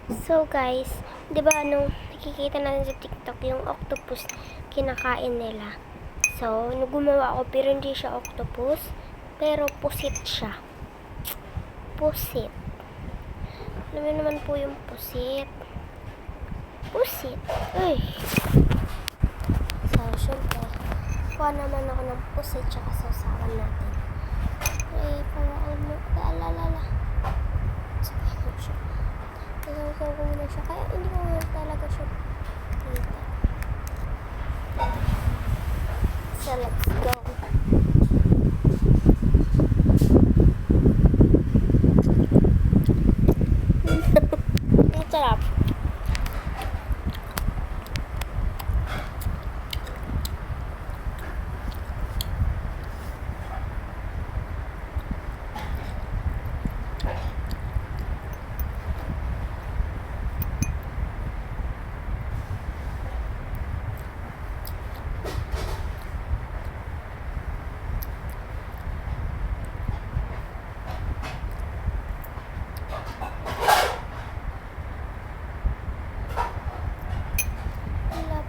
So guys, 'di ba nakikita natin sa TikTok yung octopus kinakain nila. So, gumawa ako pero hindi siya octopus, pero pusit siya. Pusit. Alam mo naman po yung pusit. Pusit. Uy. So, syempre, kuha naman ako ng pusit tsaka sausawan natin. Para alalala. Sige ko siya. Sausaw ko muna siya. Kaya hindi ko muna talaga siya kita. So, let's go. Ang sarap.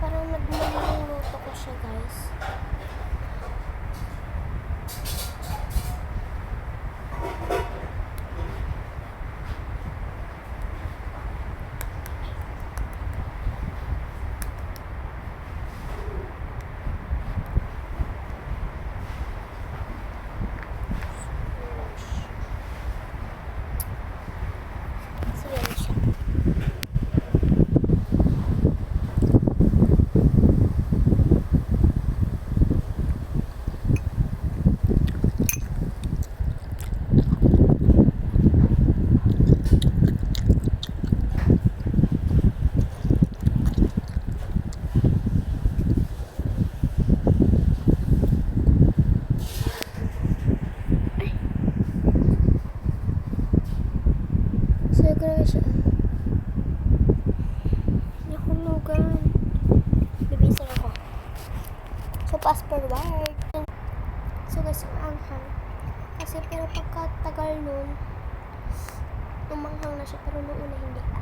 Parang nagmuling luto ko siya, guys. So, yan siya. So, grabe siya. Nahulugan. Bibisa ako. So, fast forward. So, guys, ang anghang. Kasi, pero pagkatagal nun, umanghang na siya. Pero noong una, hindi.